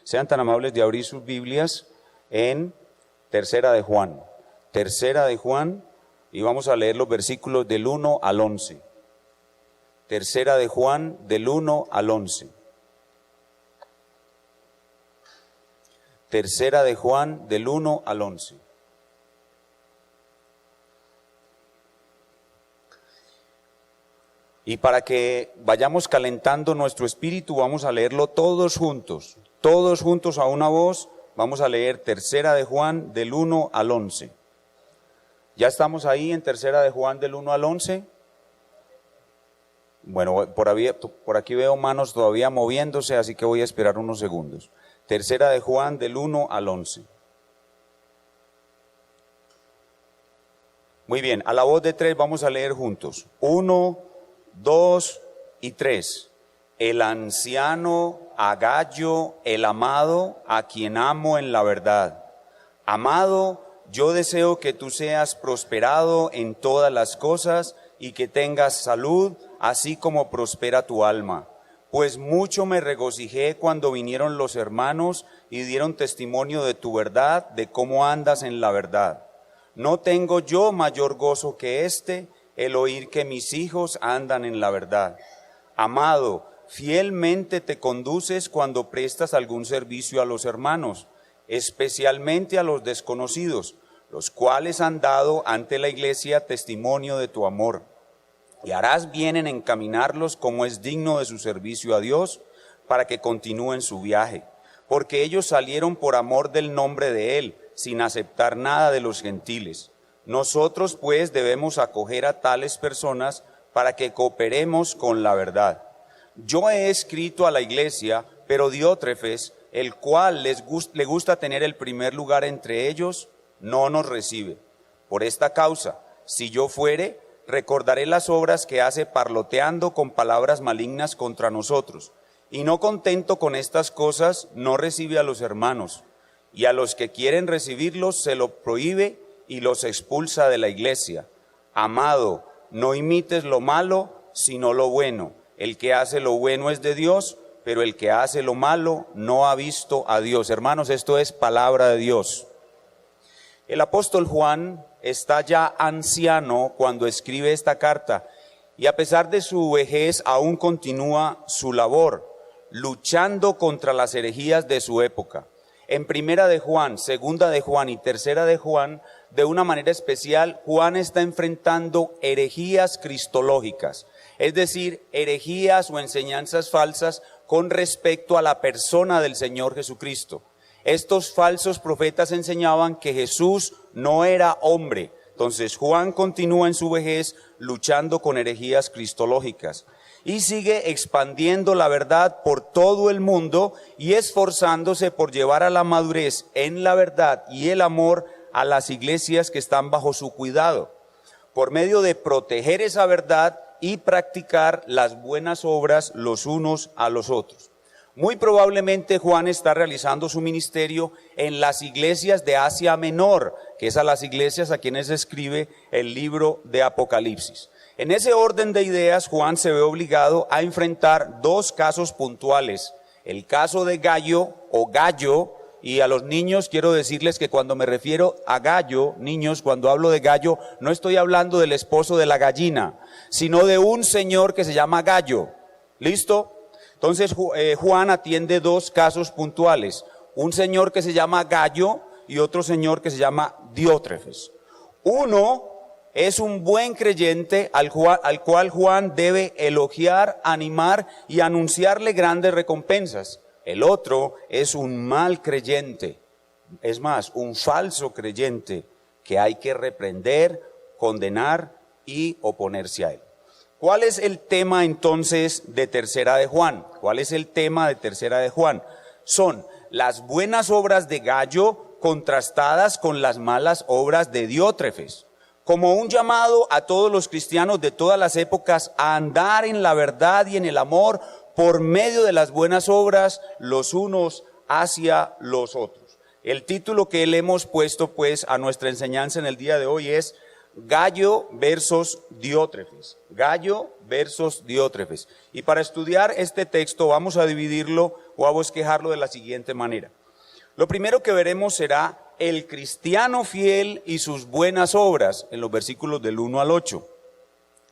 Sean tan amables de abrir sus Biblias en Tercera de Juan. Tercera de Juan, y vamos a leer los versículos del 1 al 11. Tercera de Juan, del 1 al 11. Tercera de Juan, del 1 al 11. Y para que vayamos calentando nuestro espíritu, vamos a leerlo todos juntos a una voz. Vamos a leer Tercera de Juan, del 1 al 11. ¿Ya estamos ahí en Tercera de Juan, del 1 al 11? Bueno, por aquí veo manos todavía moviéndose, así que voy a esperar unos segundos. Tercera de Juan, del 1 al 11. Muy bien, a la voz de 3 vamos a leer juntos. 1, 2 y 3. El anciano Agayo, el amado, a quien amo en la verdad. Amado, yo deseo que tú seas prosperado en todas las cosas y que tengas salud, así como prospera tu alma. Pues mucho me regocijé cuando vinieron los hermanos y dieron testimonio de tu verdad, de cómo andas en la verdad. No tengo yo mayor gozo que el oír que mis hijos andan en la verdad. Amado, fielmente te conduces cuando prestas algún servicio a los hermanos, especialmente a los desconocidos, los cuales han dado ante la iglesia testimonio de tu amor. Y harás bien en encaminarlos como es digno de su servicio a Dios, para que continúen su viaje, porque ellos salieron por amor del nombre de Él, sin aceptar nada de los gentiles. Nosotros pues debemos acoger a tales personas para que cooperemos con la verdad. Yo he escrito a la iglesia, pero Diótrefes, el cual le gusta tener el primer lugar entre ellos, no nos recibe. Por esta causa, si yo fuere, recordaré las obras que hace parloteando con palabras malignas contra nosotros. Y no contento con estas cosas, no recibe a los hermanos. Y a los que quieren recibirlos se lo prohíbe y los expulsa de la iglesia. Amado, no imites lo malo, sino lo bueno. El que hace lo bueno es de Dios, pero el que hace lo malo no ha visto a Dios. Hermanos, esto es palabra de Dios. El apóstol Juan está ya anciano cuando escribe esta carta, y a pesar de su vejez aún continúa su labor, luchando contra las herejías de su época. En Primera de Juan, Segunda de Juan y Tercera de Juan, de una manera especial, Juan está enfrentando herejías cristológicas, es decir, herejías o enseñanzas falsas con respecto a la persona del Señor Jesucristo. Estos falsos profetas enseñaban que Jesús no era hombre. Entonces Juan continúa en su vejez luchando con herejías cristológicas y sigue expandiendo la verdad por todo el mundo y esforzándose por llevar a la madurez en la verdad y el amor a las iglesias que están bajo su cuidado, por medio de proteger esa verdad y practicar las buenas obras los unos a los otros. Muy probablemente Juan está realizando su ministerio en las iglesias de Asia Menor, que es a las iglesias a quienes escribe el libro de Apocalipsis. En ese orden de ideas, Juan se ve obligado a enfrentar dos casos puntuales. El caso de Gallo o Gallo, y a los niños quiero decirles que cuando me refiero a Gallo, niños, cuando hablo de Gallo, no estoy hablando del esposo de la gallina, sino de un señor que se llama Gallo. ¿Listo? Entonces Juan atiende dos casos puntuales, un señor que se llama Gallo y otro señor que se llama Diótrefes. Uno es un buen creyente al cual Juan debe elogiar, animar y anunciarle grandes recompensas. El otro es un mal creyente, es más, un falso creyente que hay que reprender, condenar y oponerse a él. ¿Cuál es el tema entonces de Tercera de Juan? ¿Cuál es el tema de Tercera de Juan? Son las buenas obras de Gallo contrastadas con las malas obras de Diótrefes, como un llamado a todos los cristianos de todas las épocas a andar en la verdad y en el amor por medio de las buenas obras los unos hacia los otros. El título que le hemos puesto pues a nuestra enseñanza en el día de hoy es Gallo versus Diótrefes. Gallo versus Diótrefes. Y para estudiar este texto vamos a dividirlo o a bosquejarlo de la siguiente manera. Lo primero que veremos será el cristiano fiel y sus buenas obras, en los versículos del 1 al 8.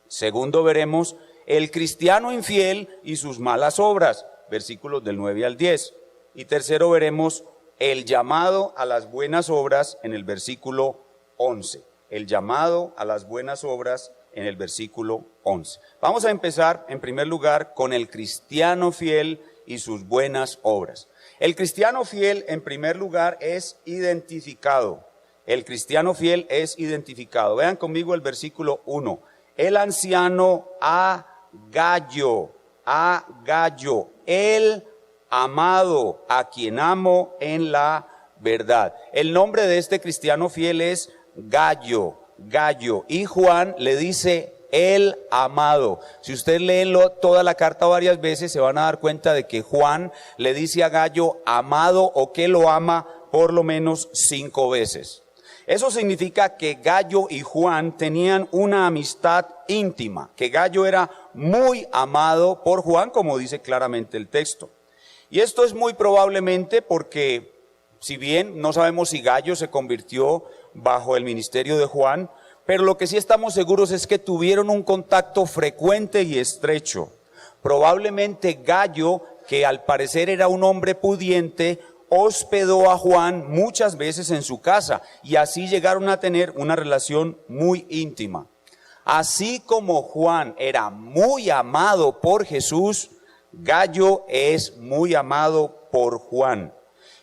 Segundo veremos el cristiano infiel y sus malas obras, versículos del 9 al 10. Y tercero veremos el llamado a las buenas obras en el versículo 11. El llamado a las buenas obras en el versículo 11. Vamos a empezar en primer lugar con el cristiano fiel y sus buenas obras. El cristiano fiel en primer lugar es identificado. El cristiano fiel es identificado. Vean conmigo el versículo 1. El anciano Gallo, el amado, a quien amo en la verdad. El nombre de este cristiano fiel es Gallo. Y Juan le dice el amado. Si ustedes leen toda la carta varias veces, se van a dar cuenta de que Juan le dice a Gallo amado o que lo ama por lo menos 5 veces. Eso significa que Gallo y Juan tenían una amistad íntima, que Gallo era muy amado por Juan, como dice claramente el texto. Y esto es muy probablemente porque, si bien no sabemos si Gallo se convirtió bajo el ministerio de Juan, pero lo que sí estamos seguros es que tuvieron un contacto frecuente y estrecho. Probablemente Gallo, que al parecer era un hombre pudiente, hospedó a Juan muchas veces en su casa y así llegaron a tener una relación muy íntima. Así como Juan era muy amado por Jesús, Gallo es muy amado por Juan.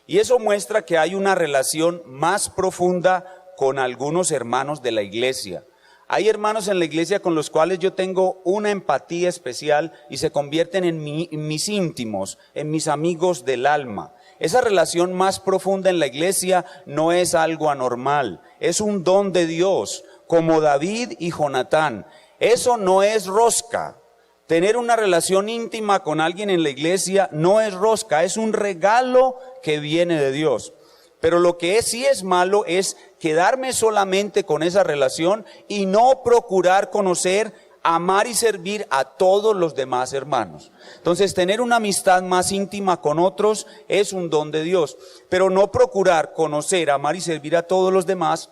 Y eso muestra que hay una relación más profunda con algunos hermanos de la iglesia. Hay hermanos en la iglesia con los cuales yo tengo una empatía especial y se convierten en mis íntimos, en mis amigos del alma. Esa relación más profunda en la iglesia no es algo anormal, es un don de Dios, como David y Jonatán. Eso no es rosca. Tener una relación íntima con alguien en la iglesia no es rosca, es un regalo que viene de Dios. Pero lo que sí es malo es quedarme solamente con esa relación y no procurar conocer, amar y servir a todos los demás hermanos. Entonces, tener una amistad más íntima con otros es un don de Dios. Pero no procurar conocer, amar y servir a todos los demás,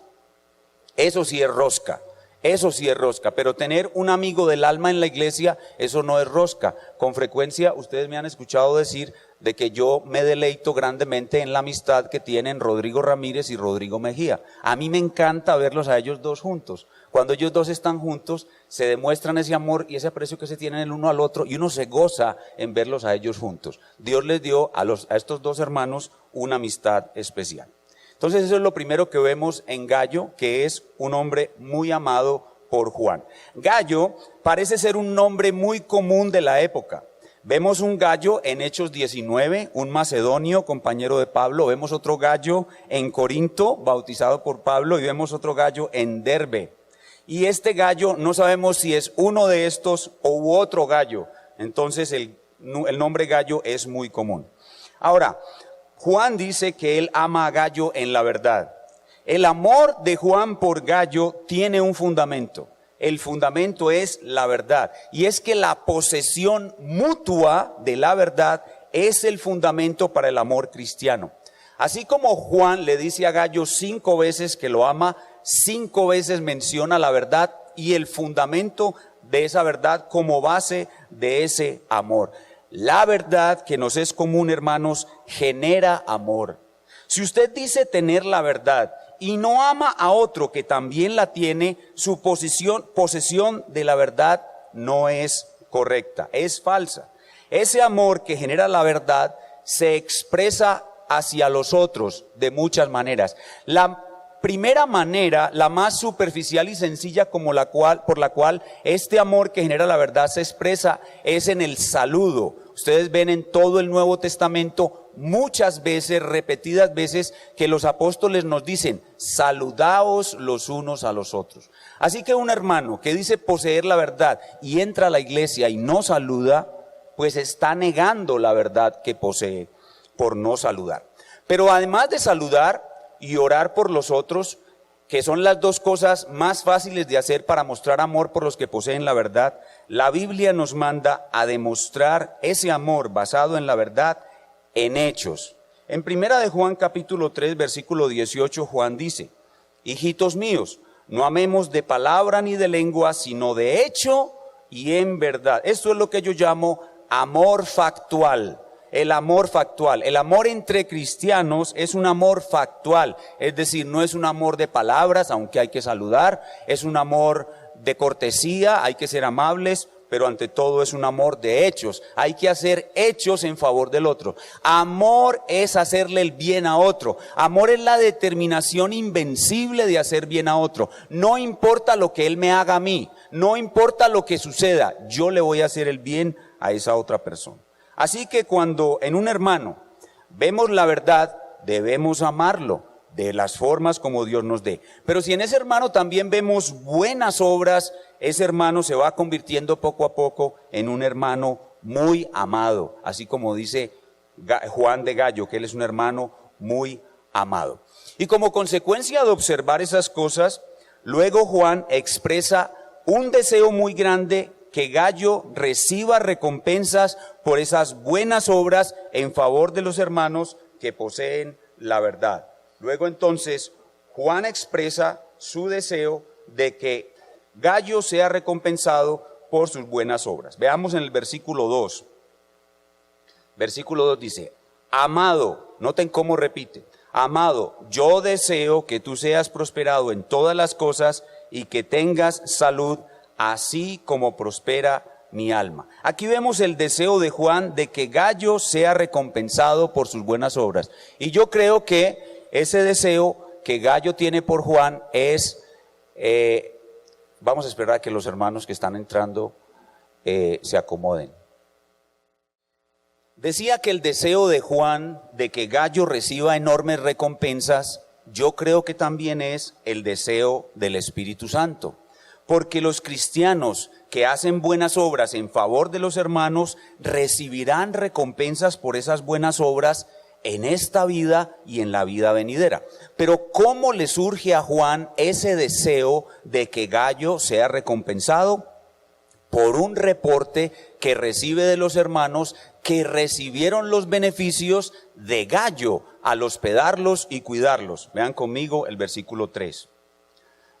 eso sí es rosca. Eso sí es rosca, pero tener un amigo del alma en la iglesia, eso no es rosca. Con frecuencia ustedes me han escuchado decir de que yo me deleito grandemente en la amistad que tienen Rodrigo Ramírez y Rodrigo Mejía. A mí me encanta verlos a ellos dos juntos. Cuando ellos dos están juntos, se demuestran ese amor y ese aprecio que se tienen el uno al otro y uno se goza en verlos a ellos juntos. Dios les dio a estos dos hermanos una amistad especial. Entonces eso es lo primero que vemos en Gallo, que es un hombre muy amado por Juan. Gallo parece ser un nombre muy común de la época. Vemos un Gallo en Hechos 19, un macedonio, compañero de Pablo. Vemos otro Gallo en Corinto, bautizado por Pablo, y vemos otro Gallo en Derbe. Y este Gallo no sabemos si es uno de estos u otro Gallo. Entonces el nombre Gallo es muy común. Ahora, Juan dice que él ama a Gallo en la verdad. El amor de Juan por Gallo tiene un fundamento. El fundamento es la verdad. Y es que la posesión mutua de la verdad es el fundamento para el amor cristiano. Así como Juan le dice a Gallo 5 veces que lo ama, 5 veces menciona la verdad y el fundamento de esa verdad como base de ese amor. La verdad que nos es común, hermanos, genera amor. Si usted dice tener la verdad y no ama a otro que también la tiene, su posesión de la verdad no es correcta, es falsa. Ese amor que genera la verdad se expresa hacia los otros de muchas maneras. La primera manera, la más superficial y sencilla por la cual este amor que genera la verdad se expresa es en el saludo. Ustedes ven en todo el Nuevo Testamento muchas veces, repetidas veces, que los apóstoles nos dicen, saludaos los unos a los otros. Así que un hermano que dice poseer la verdad y entra a la iglesia y no saluda, pues está negando la verdad que posee por no saludar. Pero además de saludar y orar por los otros, que son las dos cosas más fáciles de hacer para mostrar amor por los que poseen la verdad, la Biblia nos manda a demostrar ese amor basado en la verdad en hechos. En primera de Juan capítulo 3 versículo 18 Juan dice: hijitos míos, no amemos de palabra ni de lengua, sino de hecho y en verdad. Esto es lo que yo llamo amor factual. El amor factual, el amor entre cristianos es un amor factual, es decir, no es un amor de palabras, aunque hay que saludar, es un amor de cortesía, hay que ser amables, pero ante todo es un amor de hechos, hay que hacer hechos en favor del otro. Amor es hacerle el bien a otro, amor es la determinación invencible de hacer bien a otro, no importa lo que él me haga a mí, no importa lo que suceda, yo le voy a hacer el bien a esa otra persona. Así que cuando en un hermano vemos la verdad, debemos amarlo de las formas como Dios nos dé. Pero si en ese hermano también vemos buenas obras, ese hermano se va convirtiendo poco a poco en un hermano muy amado. Así como dice Juan de Gallo, que él es un hermano muy amado. Y como consecuencia de observar esas cosas, luego Juan expresa un deseo muy grande que Gallo reciba recompensas por esas buenas obras en favor de los hermanos que poseen la verdad. Luego entonces Juan expresa su deseo de que Gallo sea recompensado por sus buenas obras. Veamos en el versículo 2. Versículo 2 dice: amado, noten cómo repite: amado, yo deseo que tú seas prosperado en todas las cosas y que tengas salud, así como prospera mi alma. Aquí vemos el deseo de Juan de que Gallo sea recompensado por sus buenas obras. Y yo creo que ese deseo que Gallo tiene por Juan es, vamos a esperar a que los hermanos que están entrando se acomoden. Decía que el deseo de Juan de que Gallo reciba enormes recompensas, yo creo que también es el deseo del Espíritu Santo. Porque los cristianos que hacen buenas obras en favor de los hermanos recibirán recompensas por esas buenas obras en esta vida y en la vida venidera. Pero ¿cómo le surge a Juan ese deseo de que Gallo sea recompensado? Por un reporte que recibe de los hermanos que recibieron los beneficios de Gallo al hospedarlos y cuidarlos. Vean conmigo el versículo 3.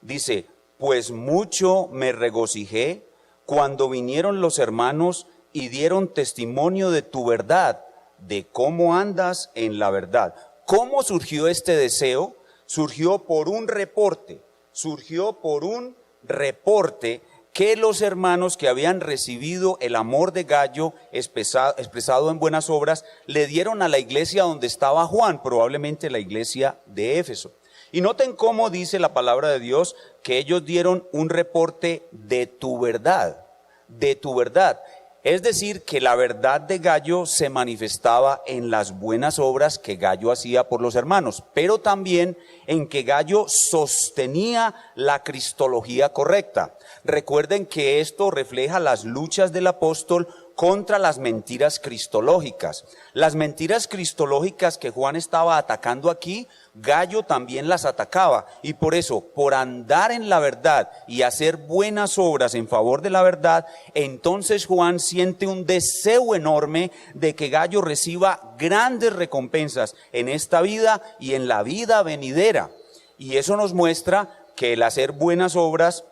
Dice: pues mucho me regocijé cuando vinieron los hermanos y dieron testimonio de tu verdad, de cómo andas en la verdad. ¿Cómo surgió este deseo? Surgió por un reporte que los hermanos que habían recibido el amor de Gallo expresado en buenas obras, le dieron a la iglesia donde estaba Juan, probablemente la iglesia de Éfeso. Y noten cómo dice la palabra de Dios que ellos dieron un reporte de tu verdad, de tu verdad. Es decir, que la verdad de Gallo se manifestaba en las buenas obras que Gallo hacía por los hermanos, pero también en que Gallo sostenía la cristología correcta. Recuerden que esto refleja las luchas del apóstol contra las mentiras cristológicas. Las mentiras cristológicas que Juan estaba atacando aquí, Gallo también las atacaba, y por eso, por andar en la verdad y hacer buenas obras en favor de la verdad, entonces Juan siente un deseo enorme de que Gallo reciba grandes recompensas en esta vida y en la vida venidera. Y eso nos muestra que el hacer buenas obras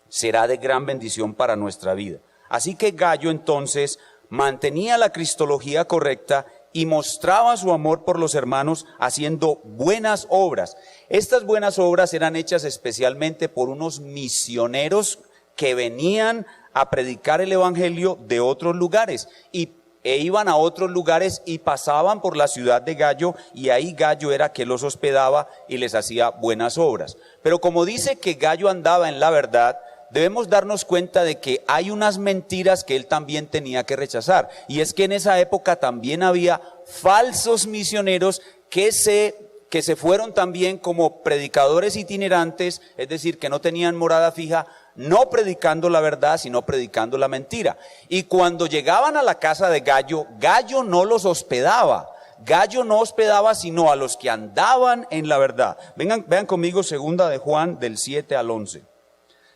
será de gran bendición para nuestra vida. Así que Gallo entonces mantenía la cristología correcta y mostraba su amor por los hermanos haciendo buenas obras. Estas buenas obras eran hechas especialmente por unos misioneros que venían a predicar el evangelio de otros lugares e iban a otros lugares y pasaban por la ciudad de Gallo, y ahí Gallo era que los hospedaba y les hacía buenas obras. Pero como dice que Gallo andaba en la verdad, debemos darnos cuenta de que hay unas mentiras que él también tenía que rechazar. Y es que en esa época también había falsos misioneros que se fueron también como predicadores itinerantes, es decir, que no tenían morada fija, no predicando la verdad, sino predicando la mentira. Y cuando llegaban a la casa de Gallo, Gallo no los hospedaba. Gallo no hospedaba sino a los que andaban en la verdad. Vean conmigo segunda de Juan del 7 al 11.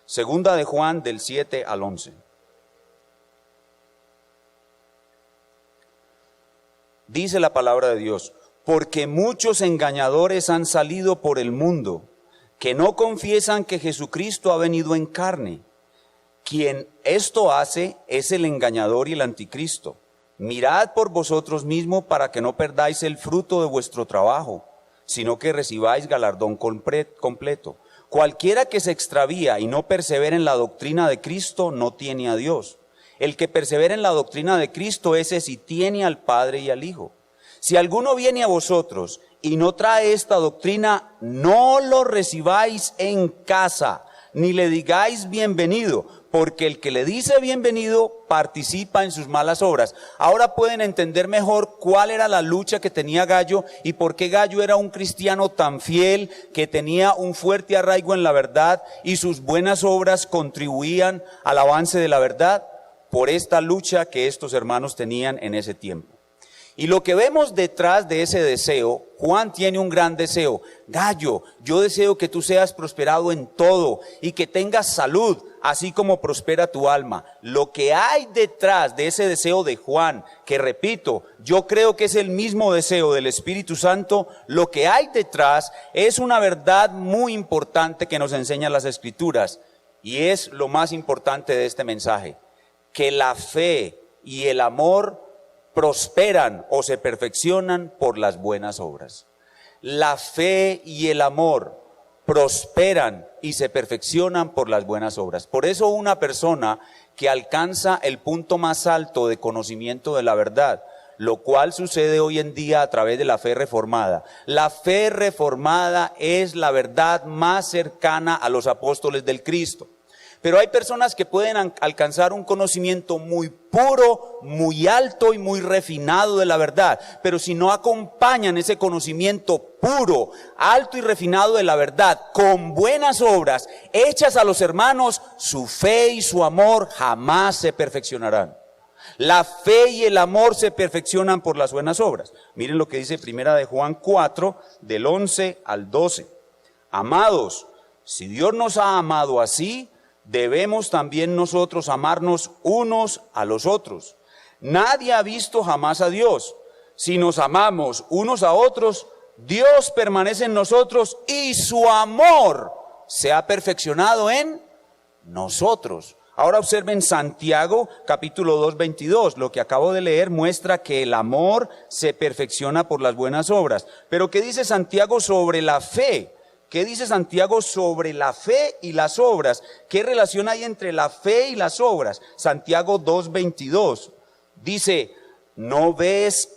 Segunda de Juan del 7 al 11. Dice la palabra de Dios: porque muchos engañadores han salido por el mundo, que no confiesan que Jesucristo ha venido en carne. Quien esto hace es el engañador y el anticristo. Mirad por vosotros mismos para que no perdáis el fruto de vuestro trabajo, sino que recibáis galardón completo. Cualquiera que se extravía y no persevera en la doctrina de Cristo no tiene a Dios. El que persevera en la doctrina de Cristo, ese sí tiene al Padre y al Hijo. Si alguno viene a vosotros y no trae esta doctrina, no lo recibáis en casa, ni le digáis bienvenido, porque el que le dice bienvenido participa en sus malas obras. Ahora pueden entender mejor cuál era la lucha que tenía Gallo y por qué Gallo era un cristiano tan fiel, que tenía un fuerte arraigo en la verdad y sus buenas obras contribuían al avance de la verdad, por esta lucha que estos hermanos tenían en ese tiempo. Y lo que vemos detrás de ese deseo, Juan tiene un gran deseo. Gallo, yo deseo que tú seas prosperado en todo y que tengas salud, así como prospera tu alma. Lo que hay detrás de ese deseo de Juan, que repito, yo creo que es el mismo deseo del Espíritu Santo, lo que hay detrás es una verdad muy importante que nos enseñan las Escrituras. Y es lo más importante de este mensaje, que la fe y el amor prosperan o se perfeccionan por las buenas obras. La fe y el amor prosperan y se perfeccionan por las buenas obras. Por eso una persona que alcanza el punto más alto de conocimiento de la verdad, lo cual sucede hoy en día a través de la fe reformada. La fe reformada es la verdad más cercana a los apóstoles del Cristo. Pero hay personas que pueden alcanzar un conocimiento muy puro, muy alto y muy refinado de la verdad. Pero si no acompañan ese conocimiento puro, alto y refinado de la verdad con buenas obras hechas a los hermanos, su fe y su amor jamás se perfeccionarán. La fe y el amor se perfeccionan por las buenas obras. Miren lo que dice Primera de Juan 4, del 11 al 12. Amados, si Dios nos ha amado así, debemos también nosotros amarnos unos a los otros. Nadie ha visto jamás a Dios. Si nos amamos unos a otros, Dios permanece en nosotros y su amor se ha perfeccionado en nosotros. Ahora observen Santiago capítulo 2, 22. Lo que acabo de leer muestra que el amor se perfecciona por las buenas obras. Pero ¿qué dice Santiago sobre la fe? ¿Qué dice Santiago sobre la fe y las obras? ¿Qué relación hay entre la fe y las obras? Santiago 2:22 dice: ¿No ves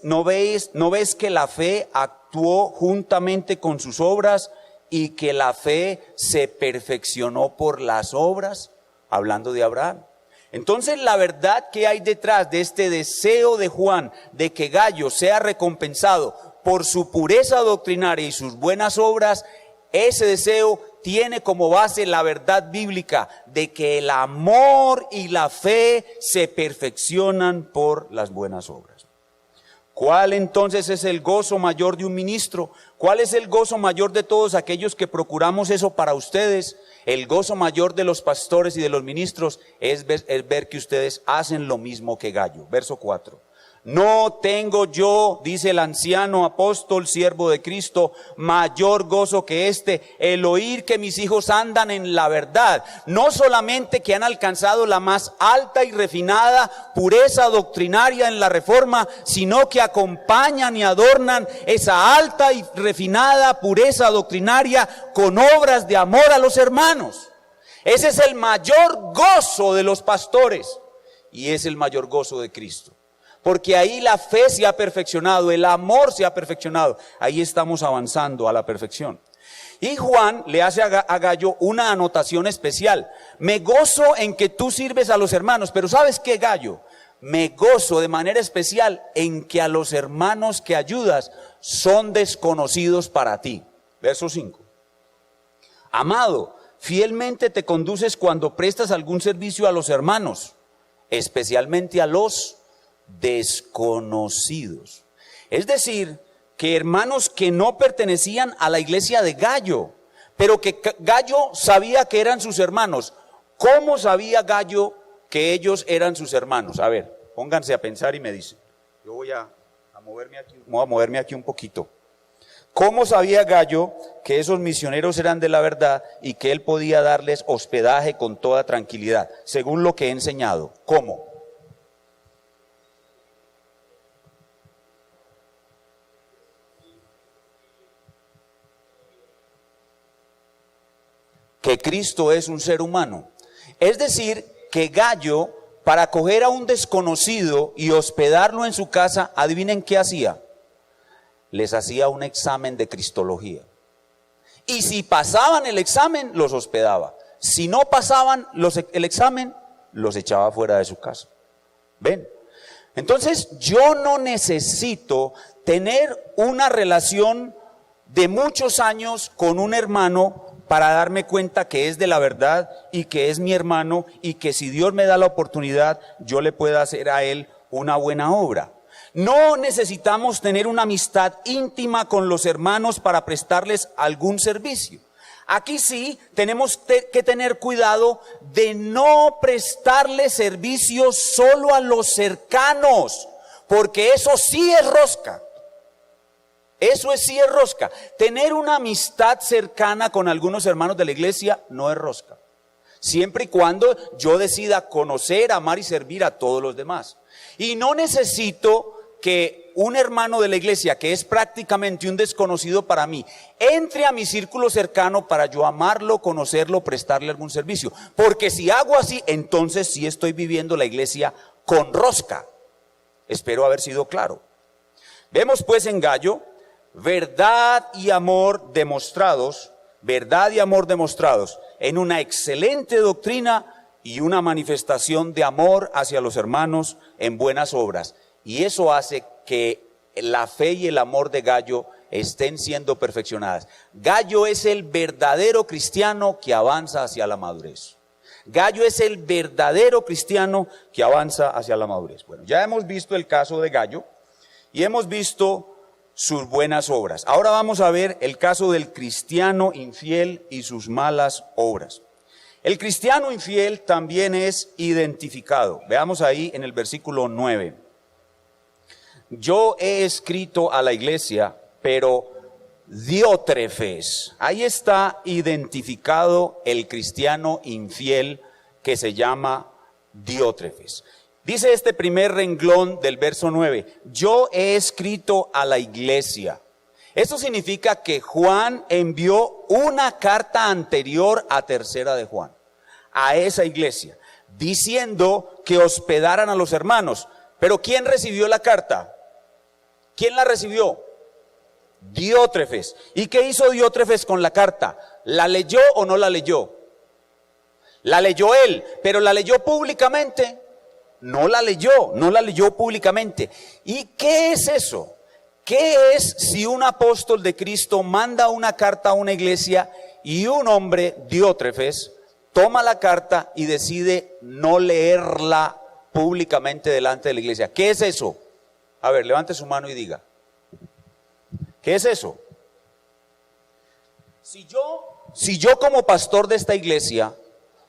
que la fe actuó juntamente con sus obras y que la fe se perfeccionó por las obras? Hablando de Abraham. Entonces la verdad que hay detrás de este deseo de Juan de que Gallo sea recompensado por su pureza doctrinaria y sus buenas obras, ese deseo tiene como base la verdad bíblica de que el amor y la fe se perfeccionan por las buenas obras. ¿Cuál entonces es el gozo mayor de un ministro? ¿Cuál es el gozo mayor de todos aquellos que procuramos eso para ustedes? El gozo mayor de los pastores y de los ministros es ver que ustedes hacen lo mismo que Gallo. Verso 4. No tengo yo, dice el anciano apóstol, siervo de Cristo, mayor gozo que este, el oír que mis hijos andan en la verdad. No solamente que han alcanzado la más alta y refinada pureza doctrinaria en la reforma, sino que acompañan y adornan esa alta y refinada pureza doctrinaria con obras de amor a los hermanos. Ese es el mayor gozo de los pastores y es el mayor gozo de Cristo. Porque ahí la fe se ha perfeccionado, el amor se ha perfeccionado. Ahí estamos avanzando a la perfección. Y Juan le hace a Gallo una anotación especial. Me gozo en que tú sirves a los hermanos, pero ¿sabes qué, Gallo? Me gozo de manera especial en que a los hermanos que ayudas son desconocidos para ti. Verso 5. Amado, fielmente te conduces cuando prestas algún servicio a los hermanos, especialmente a los desconocidos. Es decir, que hermanos que no pertenecían a la iglesia de Gallo, pero que Gallo sabía que eran sus hermanos. ¿Cómo sabía Gallo que ellos eran sus hermanos? A ver, pónganse a pensar y me dicen. Yo voy a moverme aquí un poquito. ¿Cómo sabía Gallo que esos misioneros eran de la verdad y que él podía darles hospedaje con toda tranquilidad? Según lo que he enseñado. ¿Cómo? Que Cristo es un ser humano. Es decir, que Gallo, para acoger a un desconocido y hospedarlo en su casa, adivinen qué hacía. Les hacía un examen de cristología. Y si pasaban el examen, los hospedaba. Si no pasaban el examen, los echaba fuera de su casa. ¿Ven? Entonces, yo no necesito tener una relación de muchos años con un hermano para darme cuenta que es de la verdad y que es mi hermano y que si Dios me da la oportunidad, yo le pueda hacer a él una buena obra. No necesitamos tener una amistad íntima con los hermanos para prestarles algún servicio. Aquí sí tenemos que tener cuidado de no prestarle servicio solo a los cercanos, porque eso sí es rosca. Eso sí es rosca. Tener una amistad cercana con algunos hermanos de la iglesia no es rosca. Siempre y cuando yo decida conocer, amar y servir a todos los demás. Y no necesito que un hermano de la iglesia, que es prácticamente un desconocido para mí, entre a mi círculo cercano para yo amarlo, conocerlo, prestarle algún servicio. Porque si hago así, entonces sí estoy viviendo la iglesia con rosca. Espero haber sido claro. Vemos pues en Gallo verdad y amor demostrados en una excelente doctrina y una manifestación de amor hacia los hermanos en buenas obras. Y eso hace que la fe y el amor de Gallo estén siendo perfeccionadas. Gallo es el verdadero cristiano que avanza hacia la madurez. Gallo es el verdadero cristiano que avanza hacia la madurez. Bueno, ya hemos visto el caso de Gallo y hemos visto sus buenas obras. Ahora vamos a ver el caso del cristiano infiel y sus malas obras. El cristiano infiel también es identificado. Veamos ahí en el versículo 9. Yo he escrito a la iglesia, pero Diótrefes, ahí está identificado el cristiano infiel que se llama Diótrefes. Dice este primer renglón del verso 9, yo he escrito a la iglesia. Eso significa que Juan envió una carta anterior a tercera de Juan, a esa iglesia, diciendo que hospedaran a los hermanos. Pero ¿quién recibió la carta? ¿Quién la recibió? Diótrefes. ¿Y qué hizo Diótrefes con la carta? ¿La leyó o no la leyó? La leyó él, pero ¿la leyó públicamente? No la leyó públicamente. ¿Y qué es eso? ¿Qué es si un apóstol de Cristo manda una carta a una iglesia y un hombre, Diótrefes, toma la carta y decide no leerla públicamente delante de la iglesia? ¿Qué es eso? A ver, levante su mano y diga. ¿Qué es eso? Si yo como pastor de esta iglesia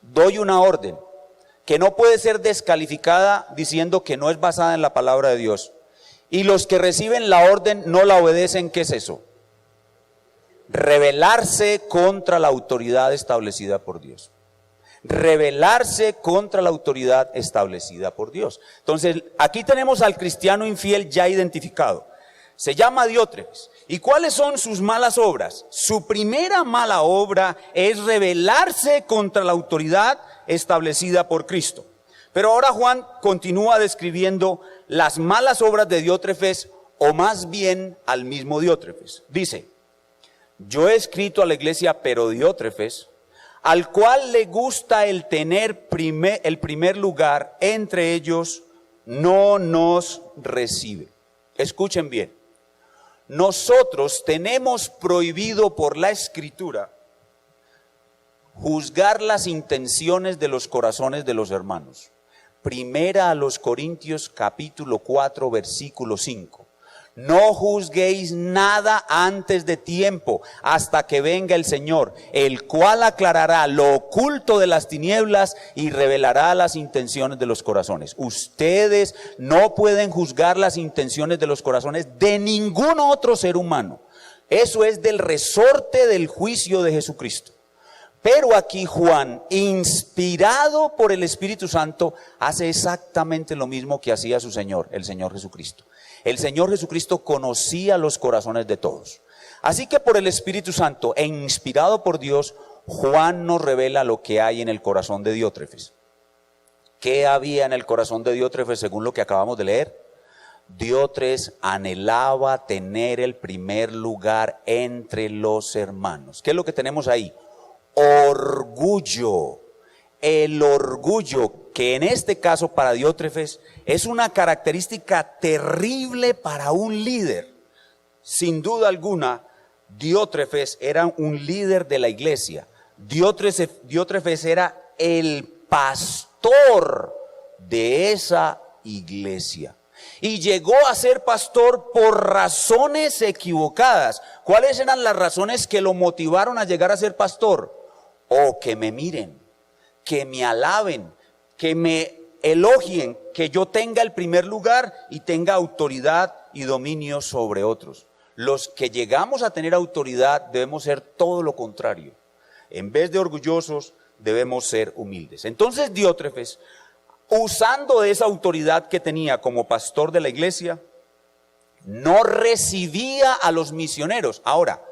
doy una orden que no puede ser descalificada diciendo que no es basada en la palabra de Dios, y los que reciben la orden no la obedecen, ¿qué es eso? Rebelarse contra la autoridad establecida por Dios. Rebelarse contra la autoridad establecida por Dios. Entonces, aquí tenemos al cristiano infiel ya identificado. Se llama Diótrefes. ¿Y cuáles son sus malas obras? Su primera mala obra es rebelarse contra la autoridad establecida por Cristo. Pero ahora Juan continúa describiendo las malas obras de Diótrefes, o más bien al mismo Diótrefes. Dice, yo he escrito a la iglesia, pero Diótrefes, al cual le gusta el tener el primer lugar entre ellos, no nos recibe. Escuchen bien. Nosotros tenemos prohibido por la Escritura juzgar las intenciones de los corazones de los hermanos. Primera a los Corintios capítulo 4 versículo 5. No juzguéis nada antes de tiempo, hasta que venga el Señor, el cual aclarará lo oculto de las tinieblas y revelará las intenciones de los corazones. Ustedes no pueden juzgar las intenciones de los corazones de ningún otro ser humano. Eso es del resorte del juicio de Jesucristo. Pero aquí Juan, inspirado por el Espíritu Santo, hace exactamente lo mismo que hacía su Señor, el Señor Jesucristo. El Señor Jesucristo conocía los corazones de todos. Así que por el Espíritu Santo e inspirado por Dios, Juan nos revela lo que hay en el corazón de Diótrefes. ¿Qué había en el corazón de Diótrefes según lo que acabamos de leer? Diótrefes anhelaba tener el primer lugar entre los hermanos. ¿Qué es lo que tenemos ahí? Orgullo. El orgullo, que en este caso para Diótrefes es una característica terrible para un líder. Sin duda alguna, Diótrefes era un líder de la iglesia. Diótrefes era el pastor de esa iglesia. Y llegó a ser pastor por razones equivocadas. ¿Cuáles eran las razones que lo motivaron a llegar a ser pastor? Oh, que me miren, que me alaben, que me elogien, que yo tenga el primer lugar y tenga autoridad y dominio sobre otros. Los que llegamos a tener autoridad debemos ser todo lo contrario. En vez de orgullosos, debemos ser humildes. Entonces Diótrefes, usando de esa autoridad que tenía como pastor de la iglesia, no recibía a los misioneros. Ahora,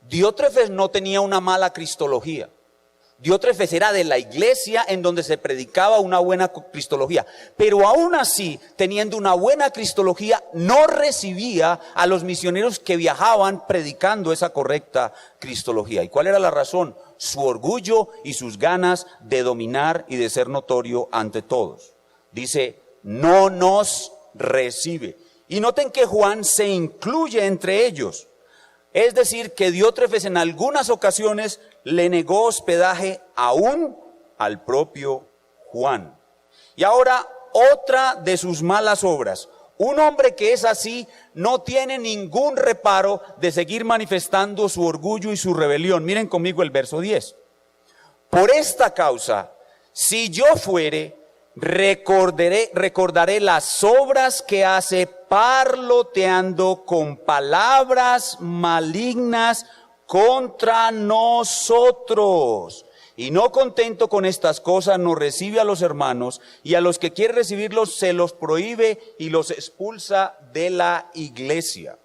Diótrefes no tenía una mala cristología. Diótrefes era de la iglesia en donde se predicaba una buena cristología, pero aún así, teniendo una buena cristología, no recibía a los misioneros que viajaban predicando esa correcta cristología. ¿Y cuál era la razón? Su orgullo y sus ganas de dominar y de ser notorio ante todos. Dice, no nos recibe. Y noten que Juan se incluye entre ellos. Es decir, que Diótrefes en algunas ocasiones le negó hospedaje aún al propio Juan. Y ahora, otra de sus malas obras. Un hombre que es así no tiene ningún reparo de seguir manifestando su orgullo y su rebelión. Miren conmigo el verso 10. Por esta causa, si yo fuere, recordaré las obras que hace parloteando con palabras malignas contra nosotros. Y no contento con estas cosas, nos recibe a los hermanos, y a los que quiere recibirlos se los prohíbe y los expulsa de la iglesia.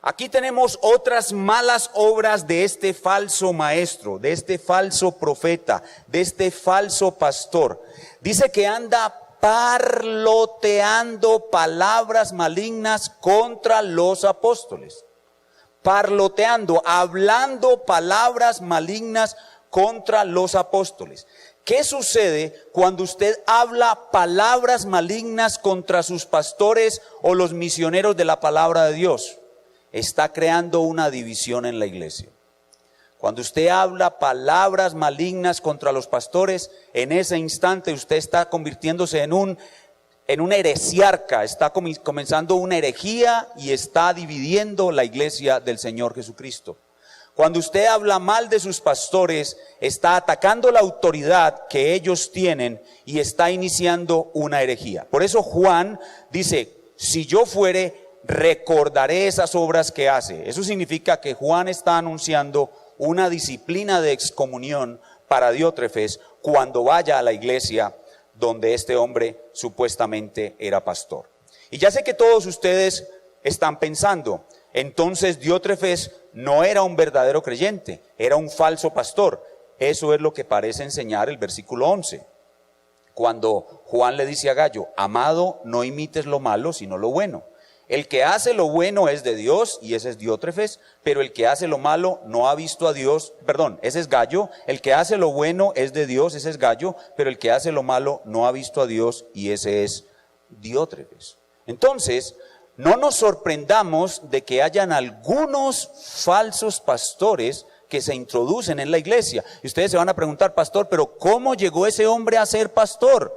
Aquí tenemos otras malas obras de este falso maestro, de este falso profeta, de este falso pastor. Dice que anda parloteando palabras malignas contra los apóstoles. Parloteando, hablando palabras malignas contra los apóstoles. ¿Qué sucede cuando usted habla palabras malignas contra sus pastores o los misioneros de la palabra de Dios? Está creando una división en la iglesia. Cuando usted habla palabras malignas contra los pastores, en ese instante usted está convirtiéndose en un heresiarca, está comenzando una herejía y está dividiendo la iglesia del Señor Jesucristo. Cuando usted habla mal de sus pastores, está atacando la autoridad que ellos tienen y está iniciando una herejía. Por eso Juan dice, si yo fuere, recordaré esas obras que hace. Eso significa que Juan está anunciando una disciplina de excomunión para Diótrefes cuando vaya a la iglesia donde este hombre supuestamente era pastor. Y ya sé que todos ustedes están pensando, entonces Diótrefes no era un verdadero creyente, era un falso pastor. Eso es lo que parece enseñar el versículo 11. Cuando Juan le dice a Gallo, amado, no imites lo malo, sino lo bueno. El que hace lo bueno es de Dios, y ese es Diótrefes, pero el que hace lo malo no ha visto a Dios, ese es Gallo. El que hace lo bueno es de Dios, ese es Gallo, pero el que hace lo malo no ha visto a Dios, y ese es Diótrefes. Entonces, no nos sorprendamos de que hayan algunos falsos pastores que se introducen en la iglesia. Y ustedes se van a preguntar, pastor, pero ¿cómo llegó ese hombre a ser pastor?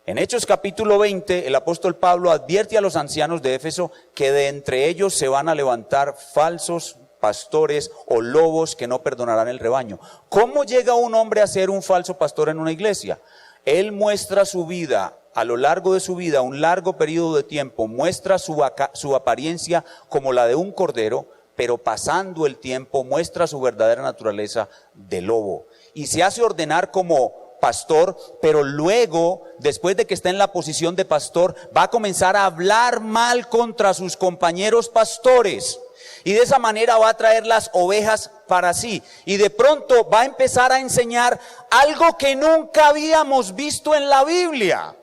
En Hechos capítulo 20, el apóstol Pablo advierte a los ancianos de Éfeso que de entre ellos se van a levantar falsos pastores o lobos que no perdonarán el rebaño. ¿Cómo llega un hombre a ser un falso pastor en una iglesia? Él muestra su vida, a lo largo de su vida, un largo periodo de tiempo, muestra su apariencia como la de un cordero, pero pasando el tiempo muestra su verdadera naturaleza de lobo. Y se hace ordenar como pastor, pero luego, después de que está en la posición de pastor, va a comenzar a hablar mal contra sus compañeros pastores. Y de esa manera va a traer las ovejas para sí. Y de pronto va a empezar a enseñar algo que nunca habíamos visto en la Biblia.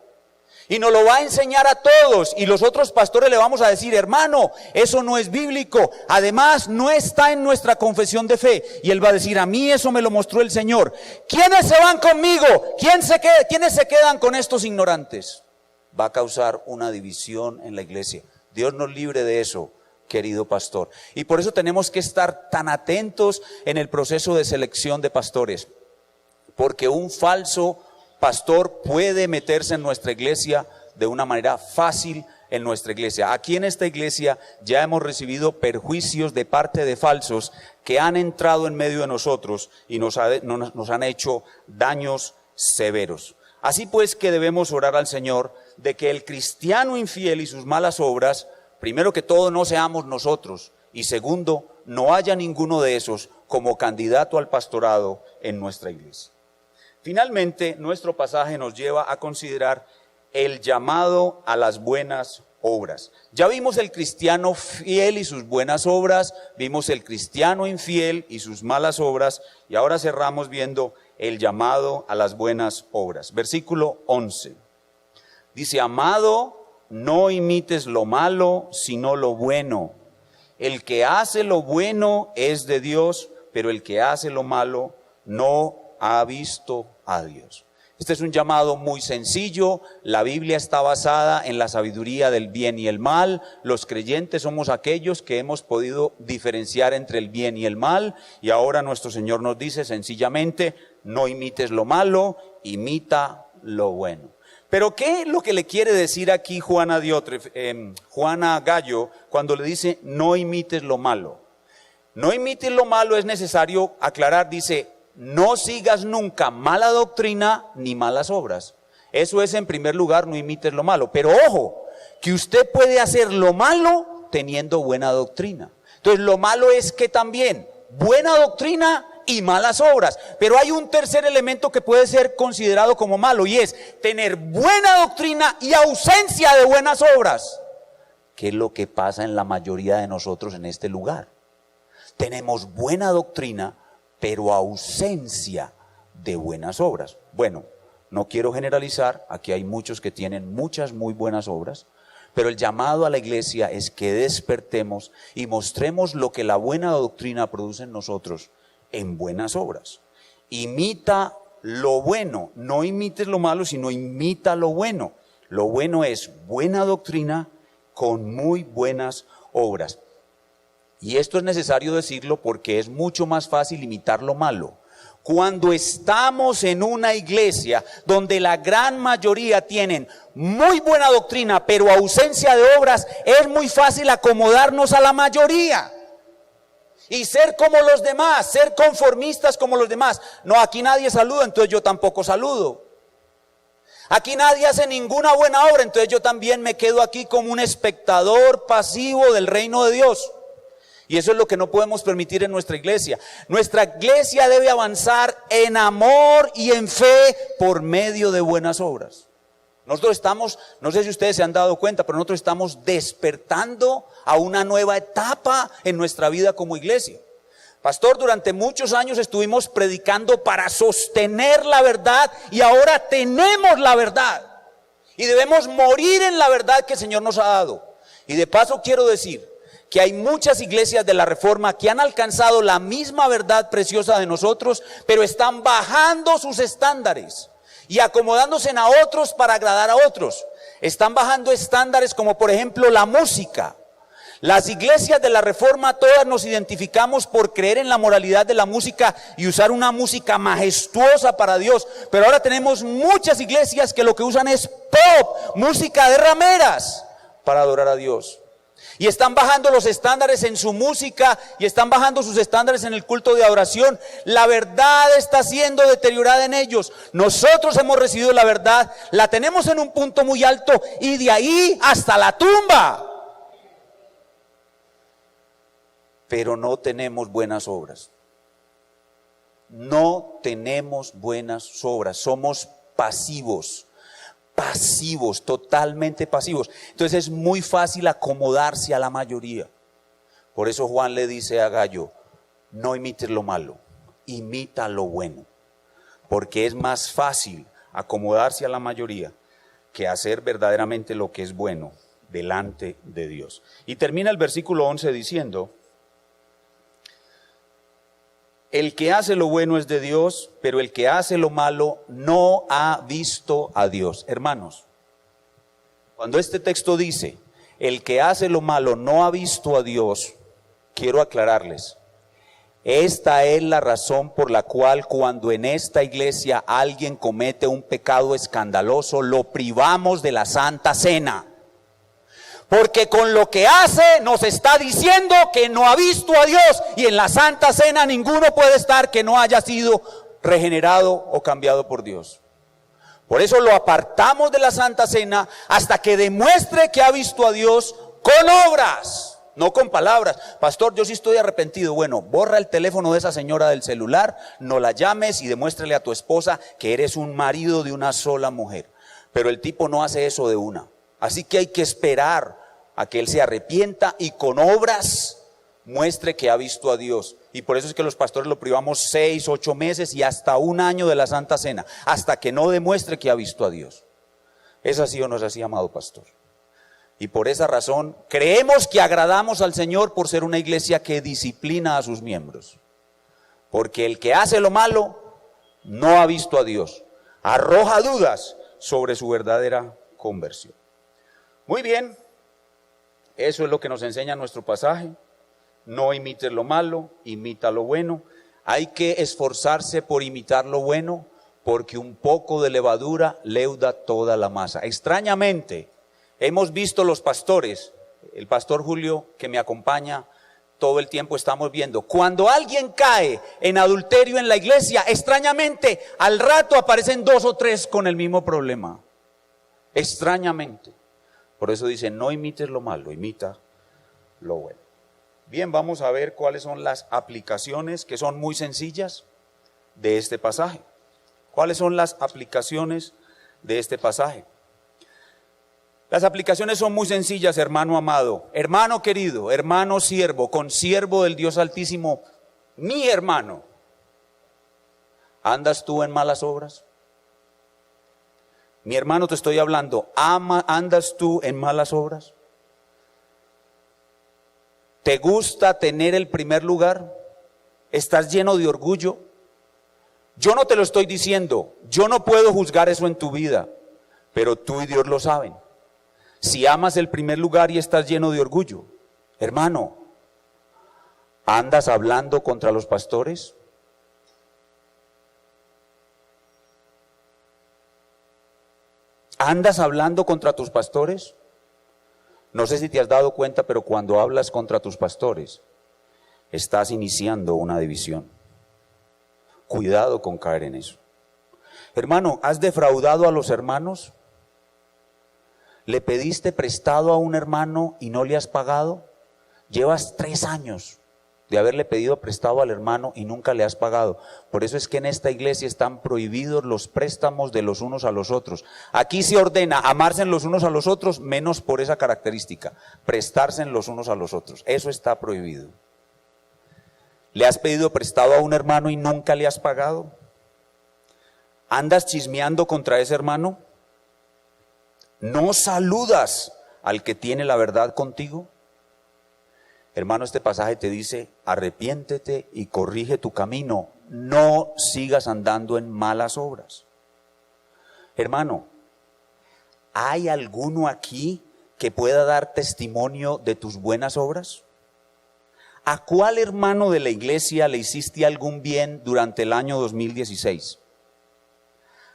Y nos lo va a enseñar a todos. Y los otros pastores le vamos a decir, hermano, eso no es bíblico. Además, no está en nuestra confesión de fe. Y él va a decir, a mí eso me lo mostró el Señor. ¿Quiénes se van conmigo? ¿Quiénes se quedan con estos ignorantes? Va a causar una división en la iglesia. Dios nos libre de eso, querido pastor. Y por eso tenemos que estar tan atentos en el proceso de selección de pastores. Porque un falso pastor puede meterse en nuestra iglesia de una manera fácil en nuestra iglesia. Aquí en esta iglesia ya hemos recibido perjuicios de parte de falsos que han entrado en medio de nosotros y nos han hecho daños severos. Así pues que debemos orar al Señor de que el cristiano infiel y sus malas obras, primero que todo, no seamos nosotros, y segundo, no haya ninguno de esos como candidato al pastorado en nuestra iglesia. Finalmente, nuestro pasaje nos lleva a considerar el llamado a las buenas obras. Ya vimos el cristiano fiel y sus buenas obras, vimos el cristiano infiel y sus malas obras, y ahora cerramos viendo el llamado a las buenas obras. Versículo 11. Dice, amado, no imites lo malo, sino lo bueno. El que hace lo bueno es de Dios, pero el que hace lo malo no ha visto a Dios. Este es un llamado muy sencillo. La Biblia está basada en la sabiduría del bien y el mal. Los creyentes somos aquellos que hemos podido diferenciar entre el bien y el mal. Y ahora nuestro Señor nos dice sencillamente, no imites lo malo, imita lo bueno. Pero ¿qué es lo que le quiere decir aquí Juana Gallo cuando le dice no imites lo malo? No imites lo malo, es necesario aclarar, dice, no sigas nunca mala doctrina ni malas obras. Eso es en primer lugar, no imites lo malo. Pero ojo, que usted puede hacer lo malo teniendo buena doctrina. Entonces lo malo es que también buena doctrina y malas obras. Pero hay un tercer elemento que puede ser considerado como malo, y es tener buena doctrina y ausencia de buenas obras. ¿Qué es lo que pasa en la mayoría de nosotros en este lugar? Tenemos buena doctrina, pero ausencia de buenas obras. Bueno, no quiero generalizar, aquí hay muchos que tienen muchas muy buenas obras, pero el llamado a la iglesia es que despertemos y mostremos lo que la buena doctrina produce en nosotros en buenas obras. Imita lo bueno, no imites lo malo, sino imita lo bueno. Lo bueno es buena doctrina con muy buenas obras. Y esto es necesario decirlo porque es mucho más fácil imitar lo malo. Cuando estamos en una iglesia donde la gran mayoría tienen muy buena doctrina, pero ausencia de obras, es muy fácil acomodarnos a la mayoría y ser como los demás, ser conformistas como los demás. No, aquí nadie saluda, entonces yo tampoco saludo. Aquí nadie hace ninguna buena obra, entonces yo también me quedo aquí como un espectador pasivo del reino de Dios. Y eso es lo que no podemos permitir en nuestra iglesia. Nuestra iglesia debe avanzar en amor y en fe por medio de buenas obras. Nosotros estamos, no sé si ustedes se han dado cuenta, pero nosotros estamos despertando a una nueva etapa en nuestra vida como iglesia. Pastor, durante muchos años estuvimos predicando para sostener la verdad y ahora tenemos la verdad. Y debemos morir en la verdad que el Señor nos ha dado. Y de paso quiero decir que hay muchas iglesias de la Reforma que han alcanzado la misma verdad preciosa de nosotros, pero están bajando sus estándares y acomodándose a otros para agradar a otros. Están bajando estándares como por ejemplo la música. Las iglesias de la Reforma todas nos identificamos por creer en la moralidad de la música y usar una música majestuosa para Dios. Pero ahora tenemos muchas iglesias que lo que usan es pop, música de rameras para adorar a Dios. Y están bajando los estándares en su música y están bajando sus estándares en el culto de adoración. La verdad está siendo deteriorada en ellos. Nosotros hemos recibido la verdad, la tenemos en un punto muy alto y de ahí hasta la tumba. Pero no tenemos buenas obras. No tenemos buenas obras. Somos pasivos, totalmente pasivos. Entonces es muy fácil acomodarse a la mayoría. Por eso Juan le dice a Gallo, no imites lo malo, imita lo bueno. Porque es más fácil acomodarse a la mayoría que hacer verdaderamente lo que es bueno delante de Dios. Y termina el versículo 11 diciendo, el que hace lo bueno es de Dios, pero el que hace lo malo no ha visto a Dios. Hermanos, cuando este texto dice, el que hace lo malo no ha visto a Dios, quiero aclararles, esta es la razón por la cual cuando en esta iglesia alguien comete un pecado escandaloso, lo privamos de la Santa Cena. Porque con lo que hace nos está diciendo que no ha visto a Dios, y en la Santa Cena ninguno puede estar que no haya sido regenerado o cambiado por Dios. Por eso lo apartamos de la Santa Cena hasta que demuestre que ha visto a Dios con obras, no con palabras. Pastor, yo sí estoy arrepentido. Bueno, borra el teléfono de esa señora del celular, no la llames y demuéstrale a tu esposa que eres un marido de una sola mujer. Pero el tipo no hace eso de una. Así que hay que esperar a que él se arrepienta y con obras muestre que ha visto a Dios. Y por eso es que los pastores lo privamos 6, 8 meses y hasta 1 año de la Santa Cena, hasta que no demuestre que ha visto a Dios. ¿Es así o no es así, amado pastor? Y por esa razón creemos que agradamos al Señor por ser una iglesia que disciplina a sus miembros. Porque el que hace lo malo no ha visto a Dios, arroja dudas sobre su verdadera conversión. Muy bien, eso es lo que nos enseña nuestro pasaje. No imites lo malo, imita lo bueno. Hay que esforzarse por imitar lo bueno, porque un poco de levadura leuda toda la masa. Extrañamente, hemos visto los pastores, el pastor Julio que me acompaña, todo el tiempo estamos viendo, cuando alguien cae en adulterio en la iglesia, extrañamente, al rato aparecen 2 o 3 con el mismo problema. Extrañamente. Por eso dice, no imites lo malo, imita lo bueno. Bien, vamos a ver cuáles son las aplicaciones, que son muy sencillas, de este pasaje. ¿Cuáles son las aplicaciones de este pasaje? Las aplicaciones son muy sencillas, hermano amado, hermano querido, hermano siervo, consiervo del Dios Altísimo, mi hermano. ¿Andas tú en malas obras? Mi hermano, te estoy hablando, ¿andas tú en malas obras? ¿Te gusta tener el primer lugar? ¿Estás lleno de orgullo? Yo no te lo estoy diciendo, yo no puedo juzgar eso en tu vida, pero tú y Dios lo saben. Si amas el primer lugar y estás lleno de orgullo, hermano, ¿andas hablando contra los pastores? ¿Andas hablando contra tus pastores? No sé si te has dado cuenta, pero cuando hablas contra tus pastores, estás iniciando una división. Cuidado con caer en eso. Hermano, ¿has defraudado a los hermanos? ¿Le pediste prestado a un hermano y no le has pagado? Llevas 3 años de haberle pedido prestado al hermano y nunca le has pagado. Por eso es que en esta iglesia están prohibidos los préstamos de los unos a los otros. Aquí se ordena amarse los unos a los otros, menos por esa característica, prestarse los unos a los otros. Eso está prohibido. ¿Le has pedido prestado a un hermano y nunca le has pagado? ¿Andas chismeando contra ese hermano? ¿No saludas al que tiene la verdad contigo? Hermano, este pasaje te dice, arrepiéntete y corrige tu camino, no sigas andando en malas obras. Hermano, ¿hay alguno aquí que pueda dar testimonio de tus buenas obras? ¿A cuál hermano de la iglesia le hiciste algún bien durante el año 2016?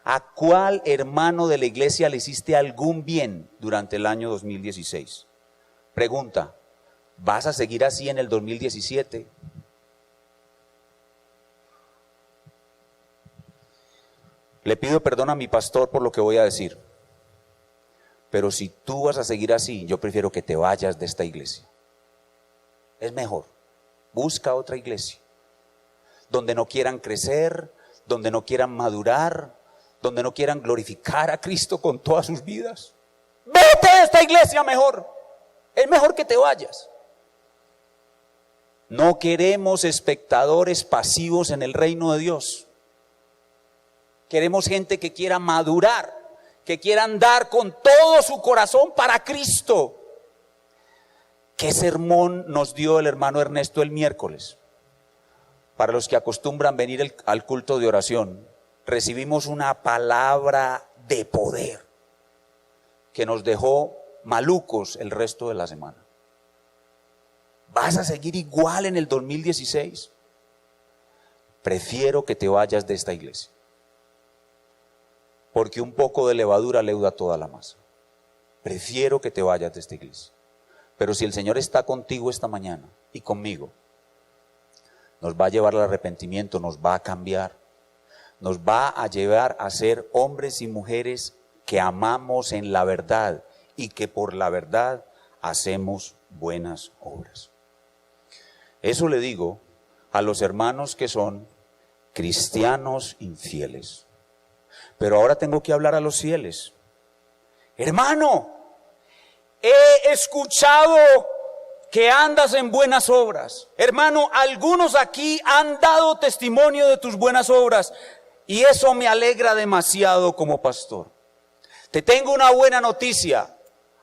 ¿A cuál hermano de la iglesia le hiciste algún bien durante el año 2016? Pregunta, ¿vas a seguir así en el 2017? Le pido perdón a mi pastor por lo que voy a decir, pero si tú vas a seguir así, yo prefiero que te vayas de esta iglesia. Es mejor, busca otra iglesia, donde no quieran crecer, donde no quieran madurar, donde no quieran glorificar a Cristo con todas sus vidas. Vete de esta iglesia mejor, es mejor que te vayas. No queremos espectadores pasivos en el reino de Dios. Queremos gente que quiera madurar, que quiera andar con todo su corazón para Cristo. ¿Qué sermón nos dio el hermano Ernesto el miércoles? Para los que acostumbran venir al culto de oración, recibimos una palabra de poder que nos dejó malucos el resto de la semana. ¿Vas a seguir igual en el 2016? Prefiero que te vayas de esta iglesia, porque un poco de levadura leuda toda la masa. Prefiero que te vayas de esta iglesia. Pero si el Señor está contigo esta mañana y conmigo, nos va a llevar al arrepentimiento, nos va a cambiar, nos va a llevar a ser hombres y mujeres que amamos en la verdad y que por la verdad hacemos buenas obras. Eso le digo a los hermanos que son cristianos infieles. Pero ahora tengo que hablar a los fieles. Hermano, he escuchado que andas en buenas obras. Hermano, algunos aquí han dado testimonio de tus buenas obras y eso me alegra demasiado como pastor. Te tengo una buena noticia.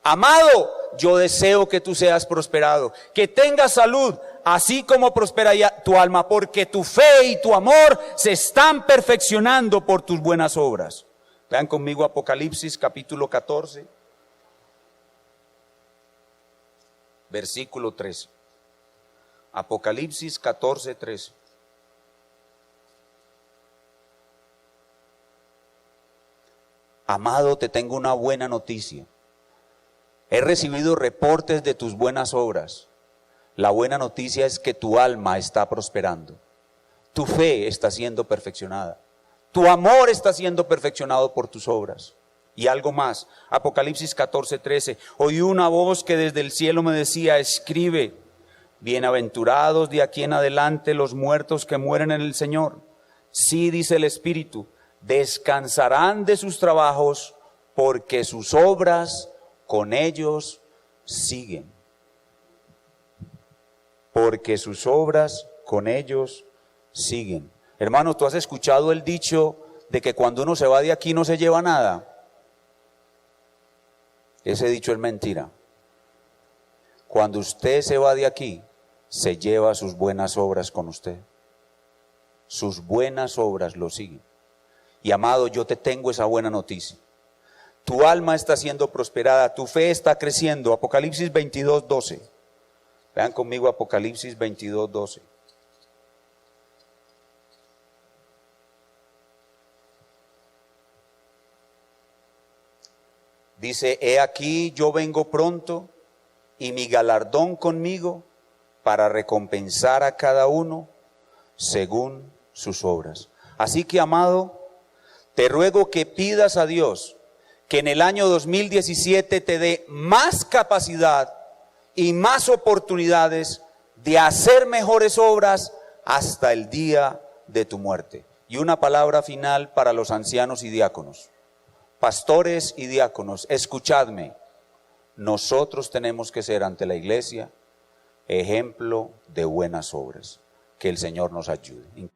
Amado, yo deseo que tú seas prosperado, que tengas salud, así como prospera tu alma, porque tu fe y tu amor se están perfeccionando por tus buenas obras. Vean conmigo Apocalipsis capítulo 14, versículo 13. Apocalipsis 14, 13. Amado, te tengo una buena noticia. He recibido reportes de tus buenas obras. La buena noticia es que tu alma está prosperando. Tu fe está siendo perfeccionada. Tu amor está siendo perfeccionado por tus obras. Y algo más, Apocalipsis 14, 13. Oí una voz que desde el cielo me decía, escribe, bienaventurados de aquí en adelante los muertos que mueren en el Señor. Sí, dice el Espíritu, descansarán de sus trabajos porque sus obras con ellos siguen. Porque sus obras con ellos siguen. Hermano, ¿tú has escuchado el dicho de que cuando uno se va de aquí no se lleva nada? Ese dicho es mentira. Cuando usted se va de aquí, se lleva sus buenas obras con usted. Sus buenas obras lo siguen. Y amado, yo te tengo esa buena noticia. Tu alma está siendo prosperada, tu fe está creciendo. Apocalipsis 22, 12. Vean conmigo Apocalipsis 22, 12. Dice, he aquí yo vengo pronto y mi galardón conmigo para recompensar a cada uno según sus obras. Así que, amado, te ruego que pidas a Dios que en el año 2017 te dé más capacidad y más oportunidades de hacer mejores obras hasta el día de tu muerte. Y una palabra final para los ancianos y diáconos. Pastores y diáconos, escuchadme. Nosotros tenemos que ser ante la iglesia ejemplo de buenas obras. Que el Señor nos ayude.